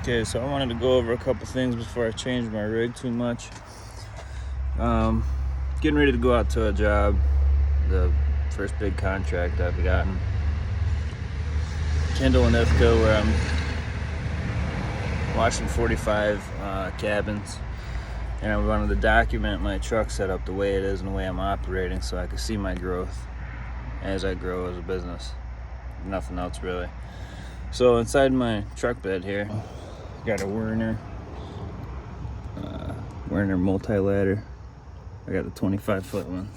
Okay, so I wanted to go over a couple things before I change my rig too much. Getting ready to go out to a job, the first big contract I've gotten. Kendall and Ithaca, where I'm watching 45 cabins, and I wanted to document my truck setup the way it is and the way I'm operating, so I can see my growth as I grow as a business. Nothing else really. So inside my truck bed here, got a Werner multi-ladder. I got the 25-foot one.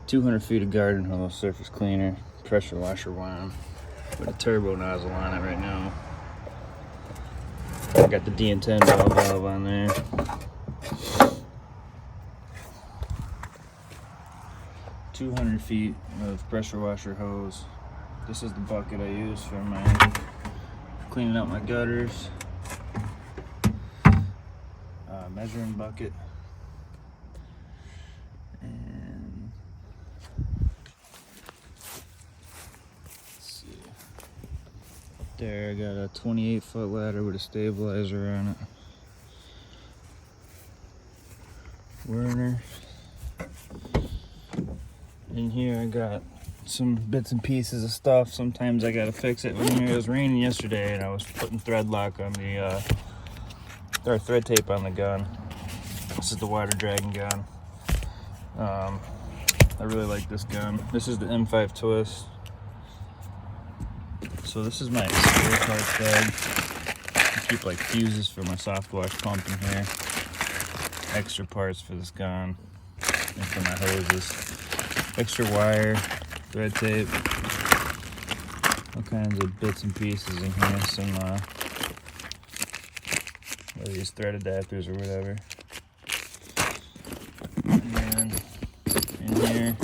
200 feet of garden hose, surface cleaner, pressure washer wound with a turbo nozzle on it right now. I got the D10 valve on there. .200 feet of pressure washer hose. This is the bucket I use for my cleaning out my gutters. Measuring bucket. And let's see. Up there I got a 28-foot ladder with a stabilizer on it. Werner. In here I got some bits and pieces of stuff. Sometimes I gotta fix it. When it was raining yesterday and I was putting thread lock on the or thread tape on the gun. This is the water dragging gun. I really like this gun. This is the M5 twist. So this is my spare parts bag. I keep like fuses for my soft wash pump in here. Extra parts for this gun and for my hoses. Extra wire, thread tape, all kinds of bits and pieces in here. Some these thread adapters or whatever. And then in here,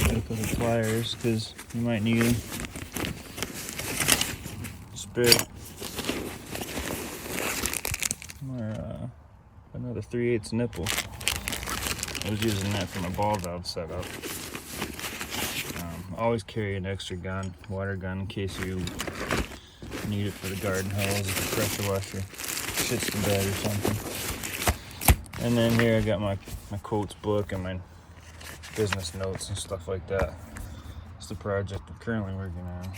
got a couple pliers because you might need them. Spare another 3/8 nipple. I was using that for my ball valve setup. Always carry an extra gun, water gun, in case you need it for the garden hose, if the pressure washer shits the bed or something. And then here I got my quotes book and my business notes and stuff like that. It's the project I'm currently working on.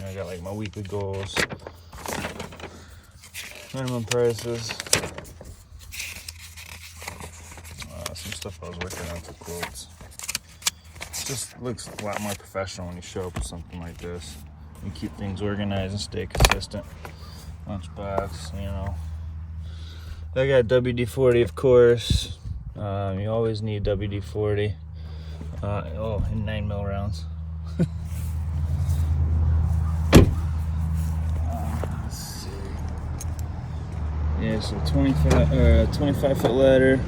I got like my weekly goals, minimum prices, some stuff I was working on for quotes. It just looks a lot more professional when you show up with something like this. You keep things organized and stay consistent. Lunchbox, you know. I got WD-40, of course. You always need WD-40. In 9mm rounds. Let's see. Yeah, so 25-foot ladder.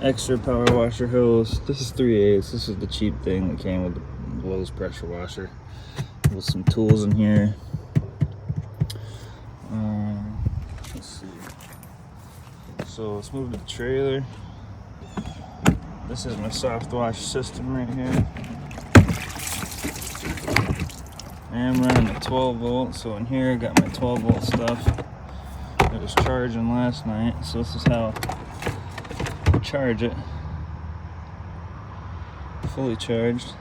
Extra power washer hose. This is 3/8. This is the cheap thing that came with the Lowe's pressure washer. With some tools in here. Let's see. So let's move to the trailer. This is my soft wash system right here. I am running a 12 volt, so in here I got my 12 volt stuff. It was charging last night, so this is how I charge it. Fully charged.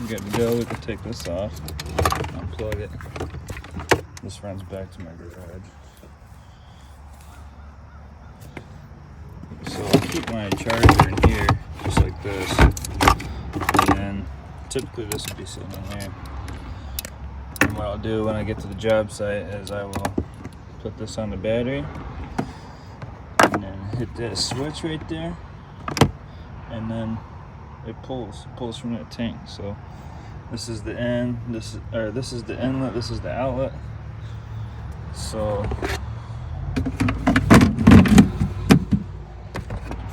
Good to go. We can take this off. Unplug it. This runs back to my garage. So I'll keep my charger in here, just like this. And then typically this will be sitting in here. And what I'll do when I get to the job site is I will put this on the battery and then hit this switch right there, and then it pulls from that tank. So this is the end, this is the inlet, this is the outlet. So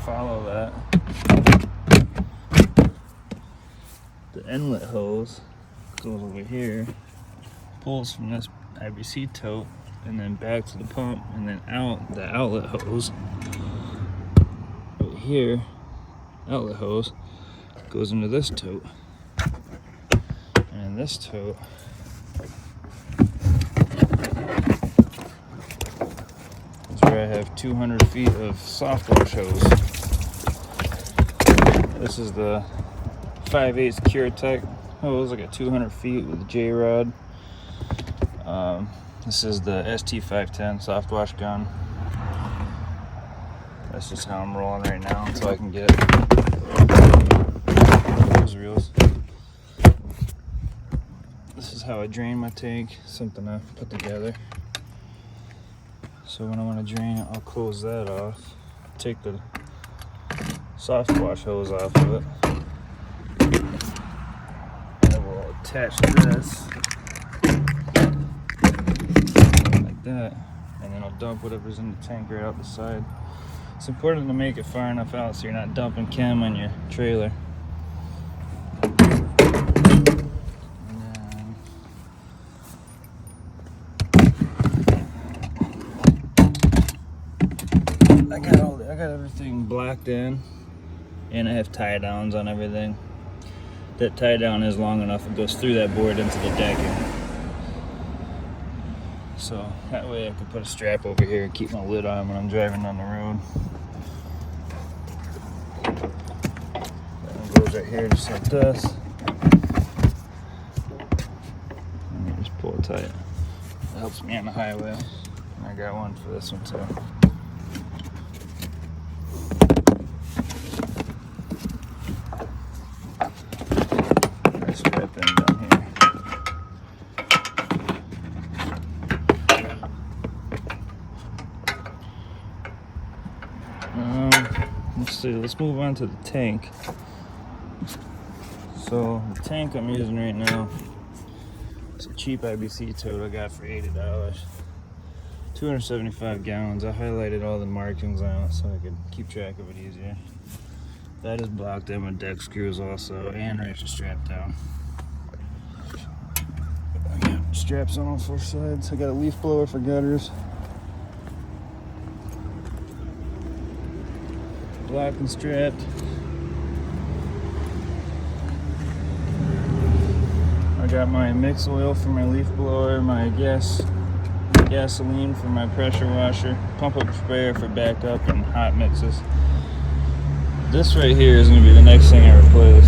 follow that. The inlet hose goes over here, pulls from this IBC tote, and then back to the pump, and then out the outlet hose. Right here, outlet hose goes into this tote, and this tote 200 feet of soft wash hose. This is the 5/8 CureTech hose. I got 200 feet with J-Rod. This is the ST510 soft wash gun. That's just how I'm rolling right now until I can get those reels. This is how I drain my tank, something I put together. So when I want to drain it, I'll close that off, take the soft wash hose off of it, and I will attach this like that, and then I'll dump whatever's in the tank right out the side. It's important to make it far enough out so you're not dumping chem on your trailer. I got everything blocked in, and I have tie downs on everything. That tie down is long enough, it goes through that board into the decking. So that way I can put a strap over here and keep my lid on when I'm driving down the road. That one goes right here just like this. And you just pull it tight. It helps me on the highway. And I got one for this one too. Let's move on to the tank. So the tank I'm using right now, it's a cheap IBC tote I got for $80. 275 gallons. I highlighted all the markings on it so I could keep track of it easier. That is blocked in with deck screws also, and ratchet strap down. I got straps on all four sides. I got a leaf blower for gutters. Blocked and strapped. I got my mix oil for my leaf blower, my gasoline for my pressure washer, pump up sprayer for backup and hot mixes. This right here is going to be the next thing I replace.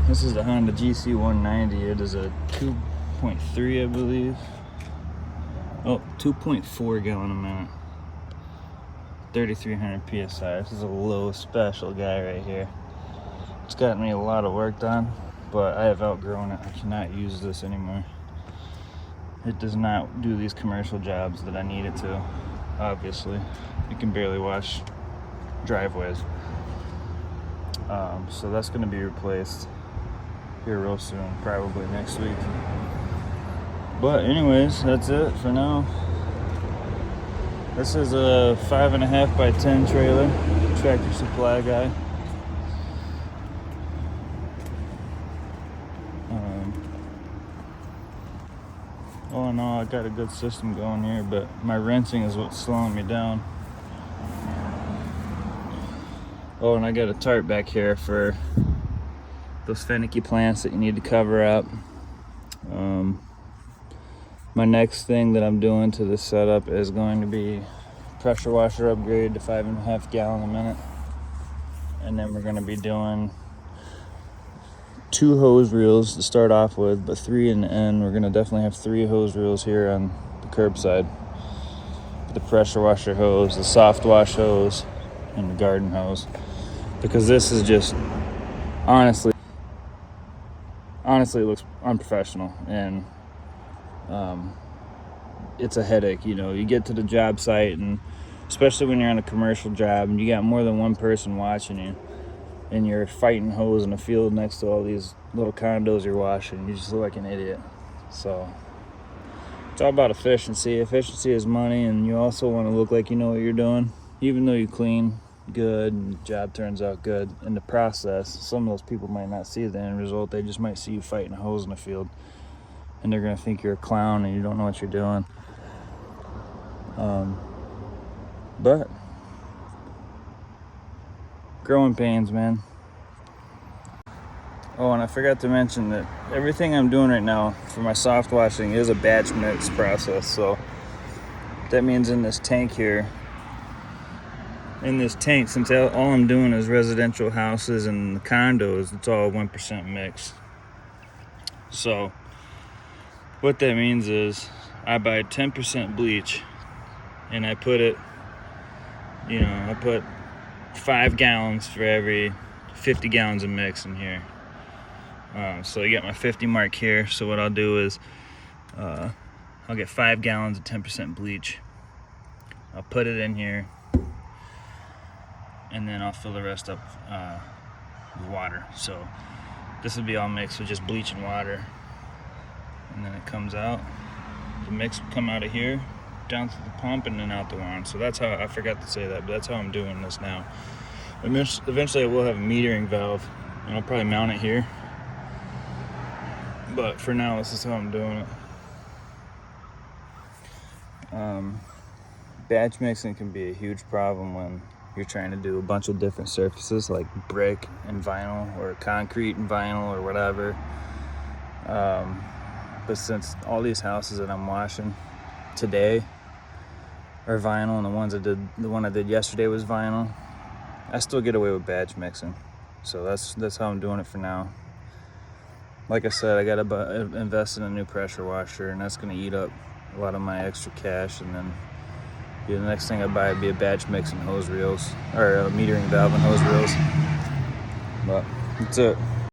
This is the Honda GC190. It is a 2.3, I believe. Oh, 2.4 gallon a minute. 3,300 PSI. This is a low special guy right here. It's gotten me a lot of work done, but I have outgrown it. I cannot use this anymore. It does not do these commercial jobs that I need it to, obviously. It can barely wash driveways. So that's going to be replaced here real soon, probably next week. But anyways, that's it for now. This is a 5.5 by 10 trailer, Tractor Supply guy. All in all, I got a good system going here, but my wrenching is what's slowing me down. Oh, and I got a tarp back here for those finicky plants that you need to cover up. My next thing that I'm doing to this setup is going to be pressure washer upgrade to 5.5 gallon a minute. And then we're going to be doing 2 hose reels to start off with, but 3 in the end. We're going to definitely have 3 hose reels here on the curbside. The pressure washer hose, the soft wash hose, and the garden hose. Because this is just, honestly it looks unprofessional, and it's a headache. You know, you get to the job site, and especially when you're on a commercial job and you got more than one person watching you, and you're fighting hose in a field next to all these little condos you're washing, you just look like an idiot. So it's all about efficiency. Efficiency is money, and you also want to look like you know what you're doing. Even though you clean good and the job turns out good, in the process, some of those people might not see the end result. They just might see you fighting a hose in the field, and they're going to think you're a clown and you don't know what you're doing. But growing pains, man. Oh, and I forgot to mention that everything I'm doing right now for my soft washing is a batch mix process. So that means in this tank here, since all I'm doing is residential houses and condos, it's all 1% mix. So what that means is I buy 10% bleach and I put it, I put 5 gallons for every 50 gallons of mix in here. So I got my 50 mark here. So what I'll do is I'll get 5 gallons of 10% bleach. I'll put it in here, and then I'll fill the rest up with water. So this will be all mixed with just bleach and water, and then it comes out. The mix will come out of here, down to the pump, and then out the lawn. So that's how, I forgot to say that, but that's how I'm doing this now. Eventually I will have a metering valve, and I'll probably mount it here. But for now, this is how I'm doing it. Batch mixing can be a huge problem when you're trying to do a bunch of different surfaces like brick and vinyl, or concrete and vinyl, or whatever. But since all these houses that I'm washing today are vinyl, and the one I did yesterday was vinyl, I still get away with batch mixing. So that's how I'm doing it for now. Like I said, I gotta invest in a new pressure washer, and that's gonna eat up a lot of my extra cash. And then the next thing I buy would be a batch mix and hose reels, or a metering valve and hose reels. But that's it.